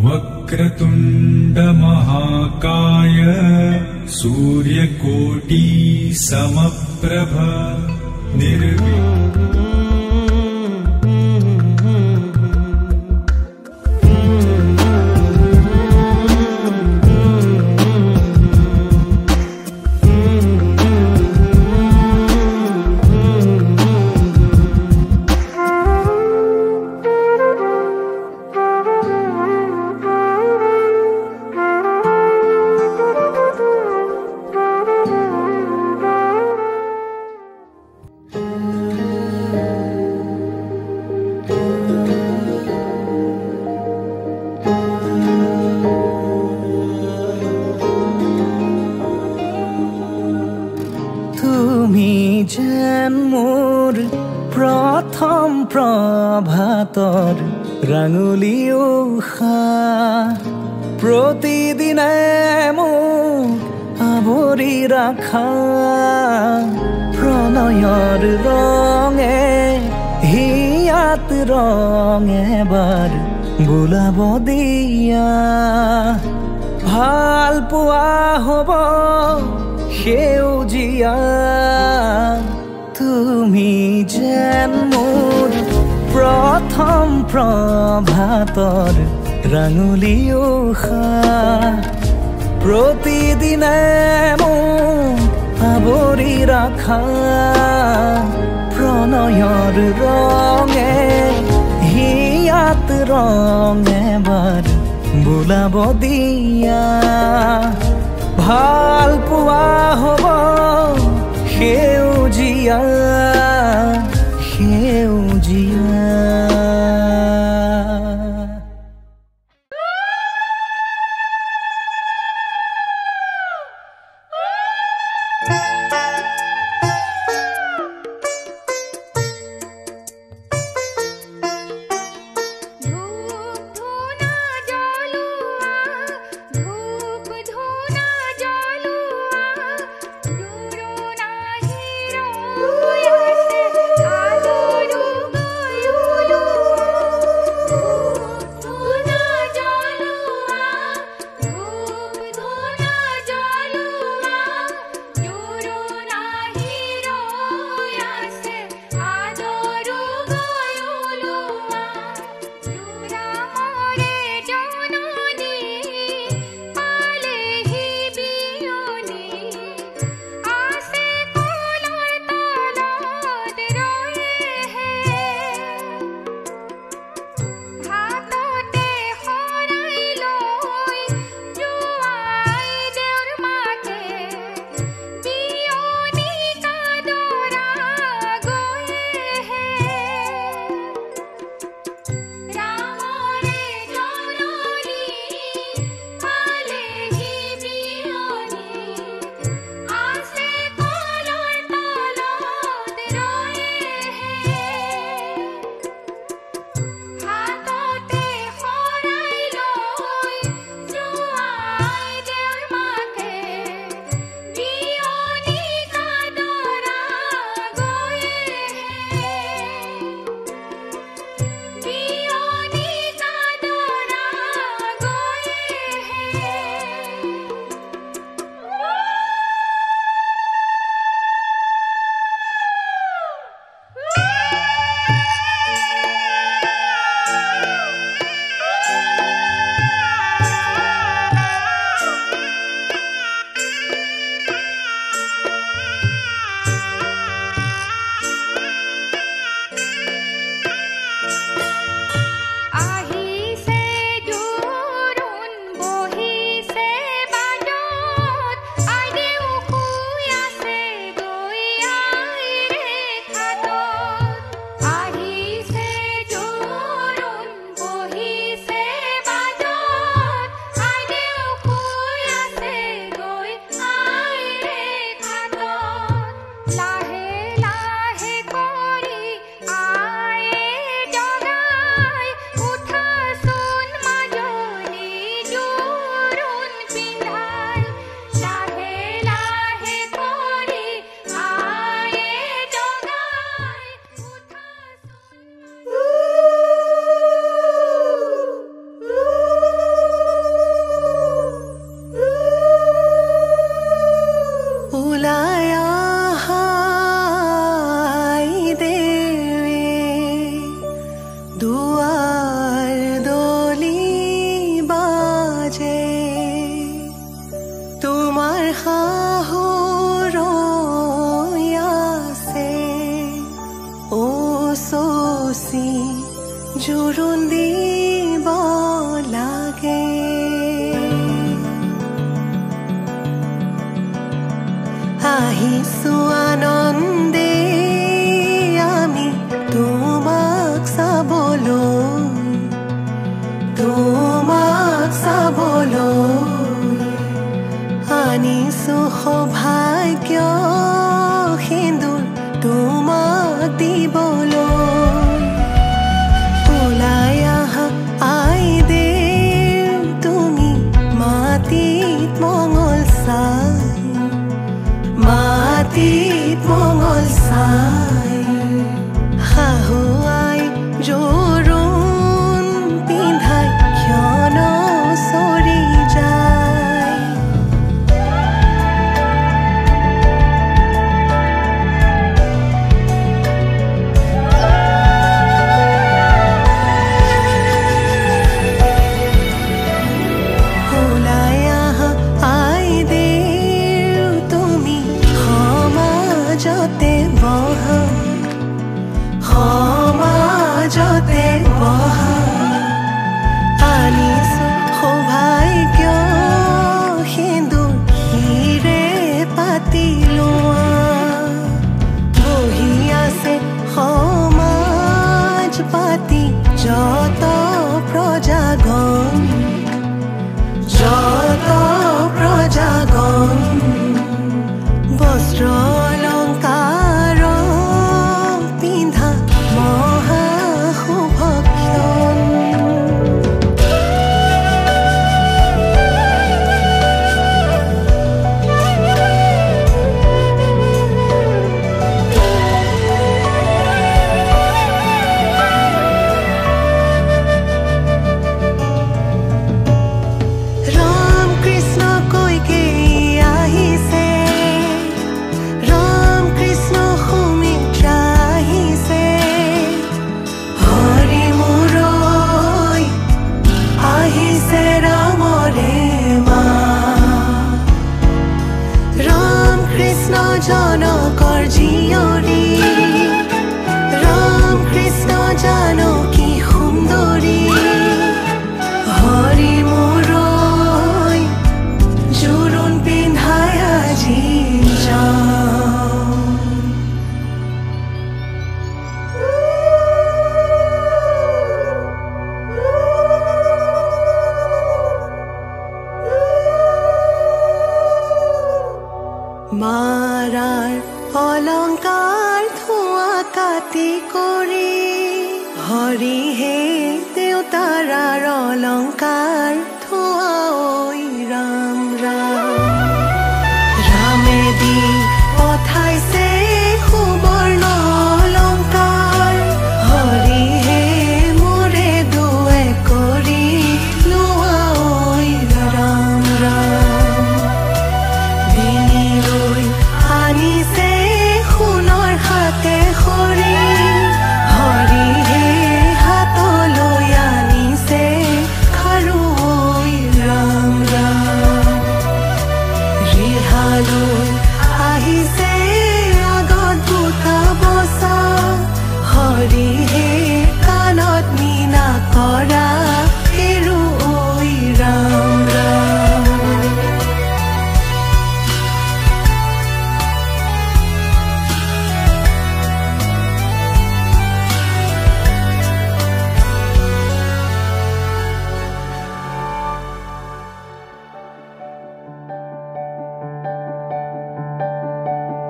वक्रतुण्ड महाकाय सूर्यकोटि समप्रभ निर्विघ्नं प्रभातर रांगुली उषा प्रतिदिने মোক आवरि राखा प्रणयर रंगे हियात रंग एबार बुलाब दिया ভাল পোৱা হ'ব সেউজীয়া তুমি যেন মোৰ प्रथम प्रभातर रांगुली उषा प्रतिदिने মোক आवरि राखा प्रणयर रंगे हियात रंग एबार बुलाब दिया ভাল পোৱা হ'ব সেউজীয়া সেউজীয়া আনিছো সৌভাগ্য সিন্দুৰ তোমাক দিবলৈ ওলাই আহা আই দেৱ তুমি মাটিত মঙল চাই শাহুৱাই জোৰোণ পিন্ধাই ক্ষণ চৰি যায় ওলাই আহা আই দেৱ তুমি সমাজতে বহা আনিছো সৌভাগ্য সিন্দুৰ হিৰে পাতি লোৱা বহি আছে সমাজ পাতি যত প্ৰজাগণ বস্ত্ৰ অলংকাৰ পিন্ধা মহা শুভক্ষণ ৰাম কৃষ্ণ কৈকে আহিছে ৰাম কৃষ্ণ সুমিত্ৰা আহিছে হৰি মুৰৈ আহিছে ৰামৰে মা ৰাম কৃষ্ণ জনকৰ জীয়ৰী ৰাম কৃষ্ণ জানকী সুন্দৰী হৰি মুৰৈ জোৰোণ পিন্ধাই আজি মাৰাৰ অলংকাৰ ধোৱা কাটি কৰি হৰিহে দেউতাৰাৰ অলংকাৰ ধোৱা ঐ ৰাম ৰামেদি পঠাইছে সুবৰ্ণ অলংকাৰ হৰিহে মোৰে দুৱে কৰি লোৱা ঐ ৰাম বিনিলৈ আনিছে সোণৰ হাতে খৰি হৰিহে হাতলৈ আনিছে খাৰু ঐ ৰাম ৰিহালৈ আহিছে আগত বুটা বচা হৰিহে কাণত মীনা কৰা হেৰু ঐ ৰাম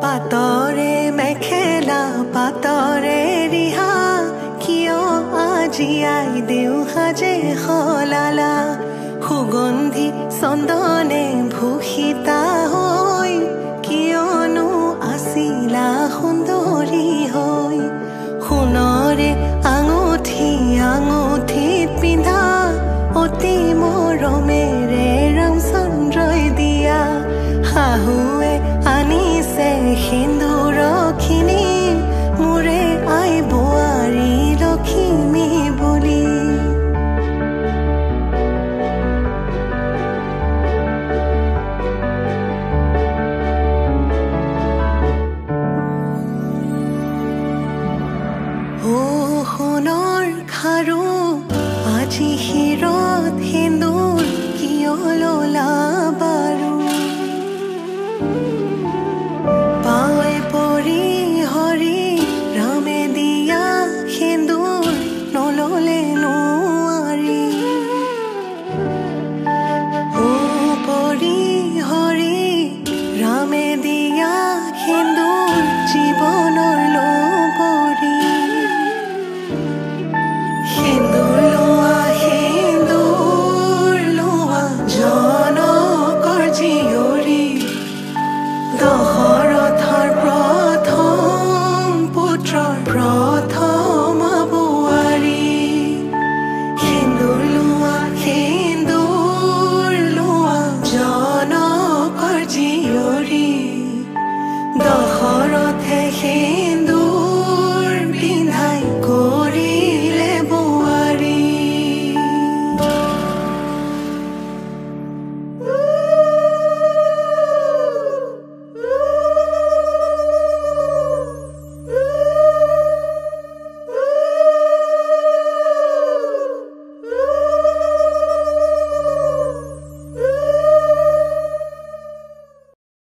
পাতৰে মেখেলা পাতৰে ৰিহা কিয় আজি আই দেউ সাজে সলালা সুগন্ধি চন্দনে ভূষিতা হৈ কিয়নো আছিলা সুন্দৰী হৈ সোণৰে আঙুঠিত পিন্ধা অতি মৰমেৰে ৰামচন্দ্ৰই দিয়া শাহু